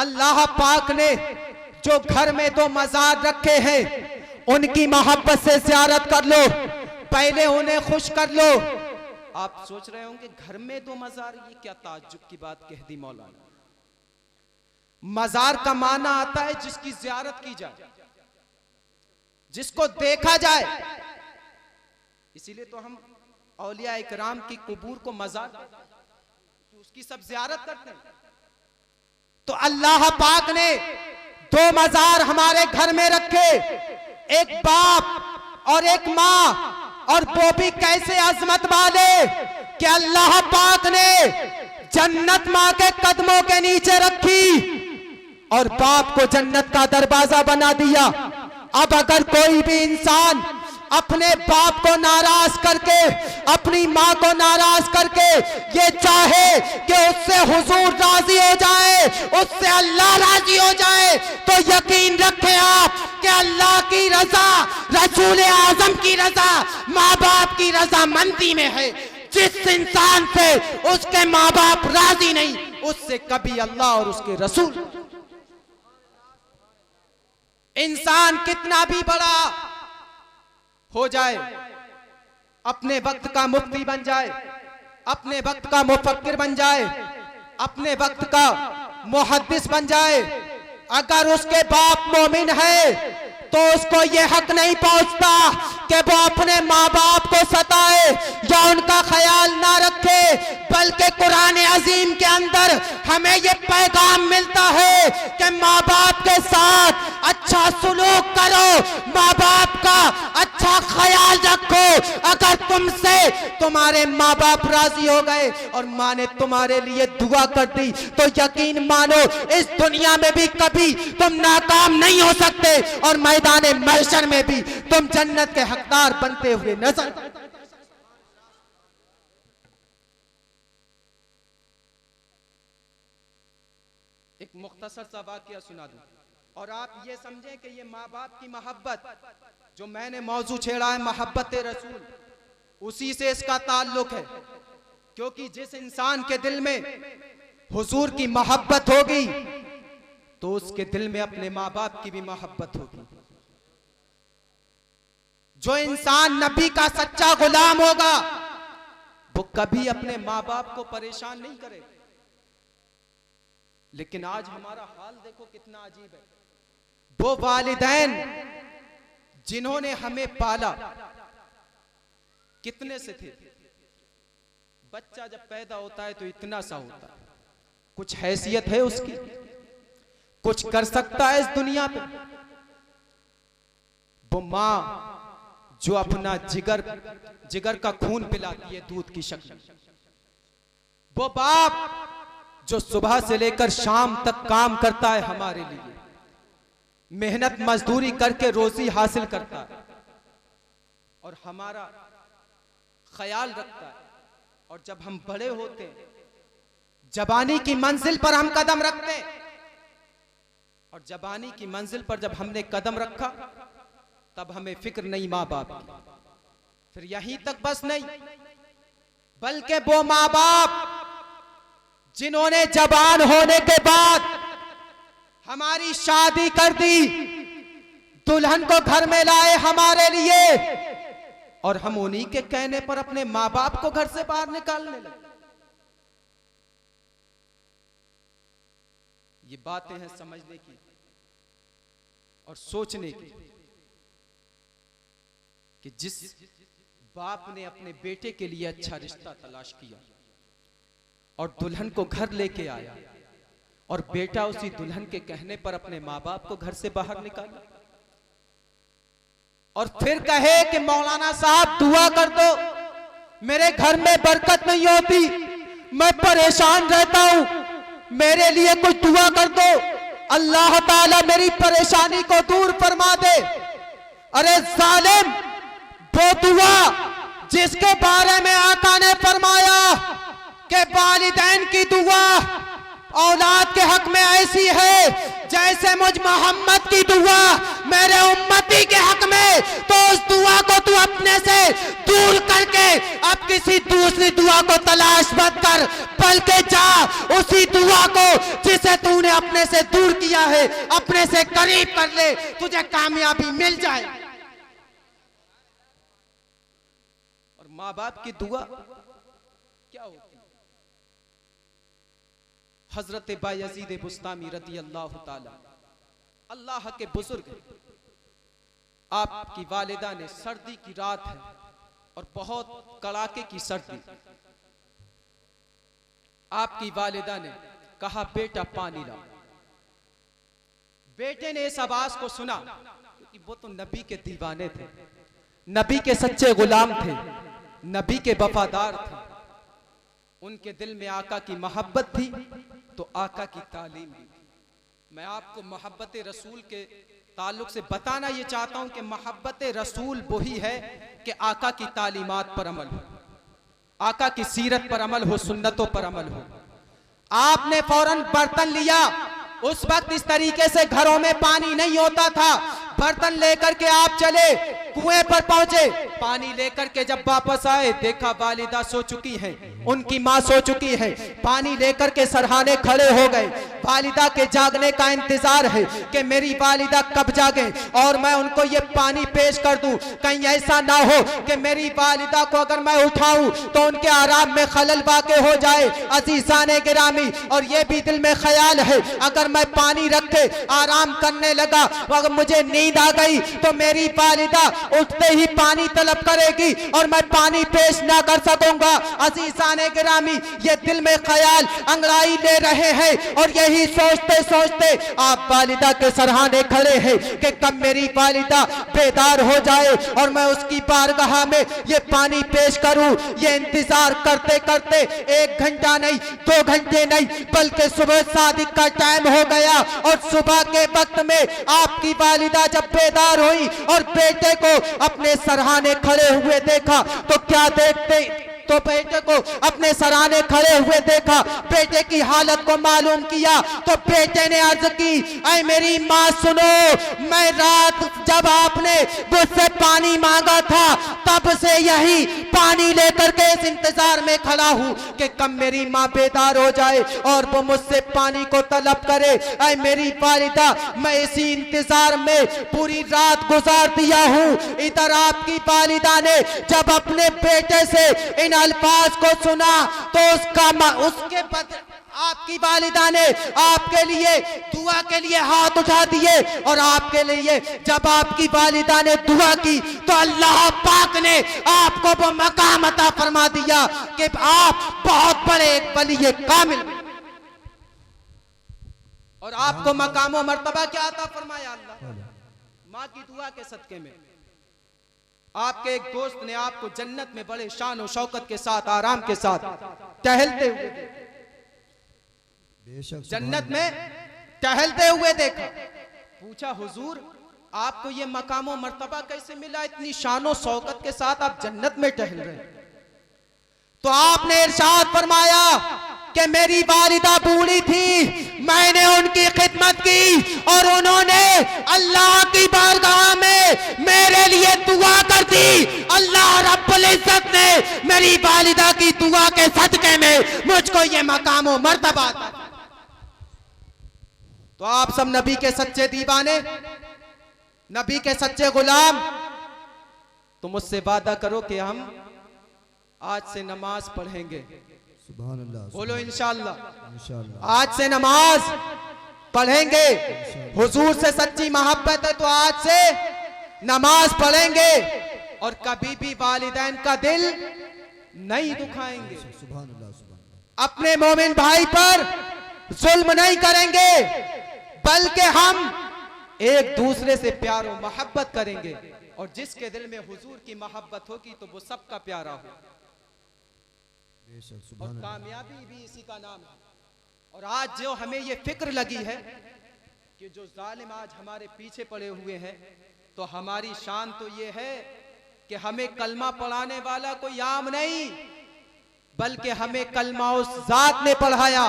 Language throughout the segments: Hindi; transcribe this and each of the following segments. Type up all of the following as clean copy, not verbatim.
अल्लाह पाक ने जो घर में दो मजार रखे हैं उनकी मोहब्बत से ज़ियारत कर लो, पहले उन्हें खुश कर लो। आप सोच रहे होंगे घर में दो मजार, ये क्या ताज्जुब की बात कह दी मौलाना। मजार का माना आता है जिसकी ज़ियारत की जाए, जिसको देखा जाए। इसीलिए तो हम औलिया इकराम की कुबूर को मजार, तो उसकी सब ज़ियारत करते हैं। तो अल्लाह पाक ने दो मजार हमारे घर में रखे, एक बाप और एक माँ, और वो भी कैसे अजमत वाले कि अल्लाह पाक ने जन्नत माँ के कदमों के नीचे रखी और बाप को जन्नत का दरवाजा बना दिया। अब अगर कोई भी इंसान अपने बाप को नाराज करके, अपनी माँ को नाराज करके ये चाहे कि उससे हुजूर राजी हो जाए, उससे अल्लाह राजी हो जाए, तो यकीन रखें आप कि अल्लाह की रजा, रसूल आजम की रजा, माँ बाप की रजा मंदी में है। जिस इंसान से उसके माँ बाप राजी नहीं, उससे कभी अल्लाह और उसके रसूल, इंसान कितना भी बड़ा हो जाए, अपने वक्त का मुफ्ती बन जाए, अपने वक्त का मुफक्किर बन जाए, अपने वक्त का मुहद्दिस बन जाए, अगर उसके बाप मोमिन है तो उसको ये हक नहीं पहुंचता कि वो अपने माँ बाप को सताए या उनका ख्याल ना रखे, बल्कि कुरान अजीम के अंदर हमें ये पैगाम मिलता है कि माँ बाप के साथ अच्छा सुलूक करो, माँ बाप का अच्छा ख्याल रखो। अगर तुमसे तुम्हारे माँ बाप राजी हो गए और माँ ने तुम्हारे लिए दुआ कर दी तो यकीन मानो इस दुनिया में भी कभी तुम नाकाम नहीं हो सकते और मैदान महशर में भी तुम जन्नत के हकदार बनते हुए नजर। एक मुख्तसर सा वाकया सुना दूं और आप ये समझें कि ये माँ बाप की मोहब्बत जो मैंने मौजू छेड़ा है, मोहब्बत रसूल, उसी से इसका ताल्लुक है। क्योंकि जिस इंसान के दिल में हुजूर की मोहब्बत होगी तो उसके दिल में अपने माँ बाप की भी मोहब्बत होगी। जो इंसान नबी का सच्चा गुलाम होगा वो कभी अपने माँ बाप को परेशान नहीं करेगा। लेकिन आज हमारा हाल देखो कितना अजीब है। वो वालिदैन जिन्होंने हमें पाला कितने से थे। बच्चा जब पैदा होता है तो इतना सा होता है, कुछ हैसियत है उसकी, कुछ कर सकता है इस दुनिया पे। वो माँ जो अपना जिगर का खून पिलाती है दूध की शक्ल, वो बाप जो सुबह से लेकर शाम तक काम करता है हमारे लिए, मेहनत मजदूरी करके रोजी हासिल करता है और हमारा ख्याल रखता है। और जब हम बड़े होते हैं, जवानी की मंजिल पर हम कदम रखते हैं, और जवानी की मंजिल पर जब हमने कदम रखा तब हमें फिक्र नहीं माँ बाप की। फिर यहीं तक बस नहीं, बल्कि वो माँ बाप जिन्होंने जवान होने के बाद हमारी शादी कर दी, दुल्हन को घर में लाए हमारे लिए, और हम उन्हीं के कहने पर अपने माँ बाप को घर से बाहर निकालने लगे। ये बातें हैं समझने की और सोचने की कि जिस बाप ने अपने बेटे के लिए अच्छा रिश्ता तलाश किया और दुल्हन को घर लेके आया और बेटा उसी दुल्हन के कहने पर अपने माँ बाप को घर से बाहर निकाला और फिर कहे कि मौलाना साहब दुआ कर दो, मेरे घर में बरकत नहीं होती, मैं परेशान रहता हूं, मेरे लिए कुछ दुआ कर दो, अल्लाह ताला मेरी परेशानी को दूर फरमा दे। अरे जालिम, वो दुआ जिसके बारे में आका ने फरमाया कि वालिदैन की दुआ औलाद के हक में ऐसी है जैसे मुझ मोहम्मद की दुआ मेरे उम्मती के हक में, तो उस दुआ को तू अपने से दूर करके अब किसी दूसरी दुआ को तलाश मत कर, बल्कि जा उसी दुआ को जिसे तूने अपने से दूर किया है अपने से करीब कर ले, तुझे कामयाबी मिल जाए। और माँ बाप की दुआ क्या होती है? हजरत बायजीद बुस्तामी रदी अल्लाह ताला, अल्लाह के बुजुर्ग, आपकी वालिदा ने, सर्दी की रात है और बहुत कड़ाके की सर्दी, आपकी वालिदा ने कहा बेटा पानी लाओ। बेटे ने इस आवाज को सुना क्योंकि वो तो नबी के दीवाने थे, नबी के सच्चे गुलाम थे, नबी के वफादार थे, उनके दिल में आका की मोहब्बत थी तो आका की तालीम भी थी। मैं आपको मोहब्बत रसूल के ताल्लुक से बताना ये चाहता हूं कि मोहब्बत रसूल वही है कि आका की तालीमात पर अमल हो, आका की सीरत पर अमल हो, सुन्नतों पर अमल हो। आपने फौरन बर्तन लिया, उस वक्त इस तरीके से घरों में पानी नहीं होता था, बर्तन लेकर के आप चले, कुएं पर पहुंचे, पानी लेकर के जब वापस आए देखा वालिदा सो चुकी हैं, उनकी माँ सो चुकी है, पानी लेकर के सरहाने खड़े हो गए। वालिदा के जागने का इंतजार है कि मेरी वालिदा कब जागे और मैं उनको ये पानी पेश कर दूं, कहीं ऐसा ना हो कि मेरी वालिदा को अगर मैं उठाऊं तो उनके आराम में खलल वाक़े हो जाए। अजीज़ाने गिरामी, और ये भी दिल में ख्याल है अगर मैं पानी रखे आराम करने लगा, अगर मुझे नींद आ गई तो मेरी वालिदा उठते ही पानी तलब करेगी और मैं पानी पेश ना कर सकूंगा। अजीज़ाने गिरामी, ये दिल में ख्याल अंगड़ाई ले रहे हैं और यही सोचते सोचते आप वालिदा के सरहाने खड़े हैं कि कब मेरी वालिदा बेदार हो जाए और मैं उसकी बारगाह में ये पानी पेश करूं। ये इंतजार करते करते 1 घंटा नहीं, 2 घंटे नहीं, बल्कि सुबह सादिक का टाइम हो गया और सुबह के वक्त में आपकी वालिदा जब बेदार हुई और बेटे को अपने सरहाने खड़े हुए देखा तो क्या देखते, तो बेटे को अपने सराहने खड़े हुए देखा, बेटे की हालत को मालूम किया तो बेटे ने अर्ज की, ऐ मेरी माँ सुनो, मैं रात जब आपने मुझसे पानी मांगा था तब से यही पानी लेकर के इस इंतजार में खड़ा हूँ कि कब मेरी माँ बेदार हो जाए और वो मुझसे पानी को तलब करे। ऐ मेरी वालिदा, मैं इसी इंतजार में पूरी रात गुजार दिया हूँ। इधर आपकी वालिदा ने जब अपने बेटे से इन अल्फाज को सुना तो उसके आपकी वालिदा ने आपके लिए दुआ के लिए हाथ उठा दिए और आपके लिए जब आपकी वालिदा ने दुआ की तो अल्लाह पाक ने आपको वो मकाम अता फरमा दिया कि आप बहुत बड़े एक वली कामिल, और आपको मकाम और मर्तबा क्या अता फरमाया अल्लाह, माँ की दुआ के सदके में। आपके एक दोस्त ने आपको जन्नत में बड़े शान और शौकत के साथ आराम के साथ टहलते हुए देखा, जन्नत में टहलते हुए देखा। पूछा हुजूर आपको ये मकाम और मर्तबा कैसे मिला, इतनी शान और शौकत के साथ आप जन्नत में टहल रहे हैं? तो आपने इरशाद फरमाया कि मेरी वालिदा बूढ़ी थी, मैंने उनकी खिदमत की और उन्होंने अल्लाह की बारगाह में मेरे लिए दुआ कर दी। अल्लाह रब्बुल इज्जत ने मेरी वालिदा की दुआ के सदके में मुझको ये मकाम और मर्तबा था। तो आप सब नबी के सच्चे दीवाने, नबी के सच्चे गुलाम, तो मुझसे वादा करो कि हम आज से नमाज पढ़ेंगे। सुभान अल्लाह, बोलो इंशाअल्लाह। आज से नमाज पढ़ेंगे, हुजूर से सच्ची मोहब्बत है तो आज से नमाज पढ़ेंगे और कभी भी वालिदैन का दिल नहीं दुखाएंगे, अपने मोमिन भाई पर जुल्म नहीं करेंगे, बल्कि हम एक दूसरे से प्यार और मोहब्बत करेंगे और जिसके दिल में हुजूर की मोहब्बत होगी तो वो सबका प्यारा हो। और कामयाबी भी इसी का नाम है। और आज जो हमें ये फिक्र लगी है कि जो जालिम आज हमारे पीछे पड़े हुए हैं, तो हमारी शान तो ये है कि हमें कलमा पढ़ाने वाला कोई आम नहीं, बल्कि हमें कलमा उस जात ने पढ़ाया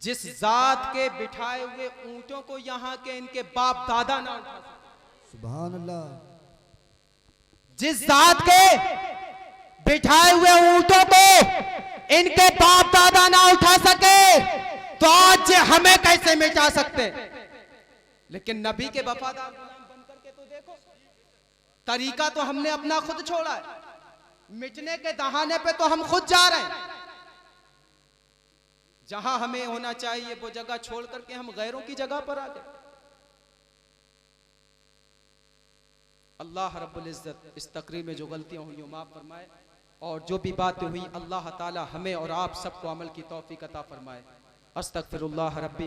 जिस जात के बिठाए हुए ऊंटों को यहाँ के इनके बाप दादा ना उठा सके, सुभान अल्लाह। जिस जात के बिठाए हुए ऊंटों को इनके बाप दादा ना उठा सके, तो आज हमें कैसे मिटा सकते। लेकिन नबी के वफादार गुलाम बनकर के तो देखो, तरीका तो हमने अपना खुद छोड़ा है, मिटने के दहाने पे तो हम खुद जा रहे हैं। जहां हमें होना चाहिए वो जगह छोड़ करके हम गैरों की जगह पर आ गए। अल्लाह रब्बुल इज्जत इस तकरीर में जो गलतियां हुई माफ फरमाए, और जो भी बातें हुई अल्लाह ताला हमें और आप सबको अमल की तौफीक अता फरमाए। अस्तगफिरुल्लाह रब्बी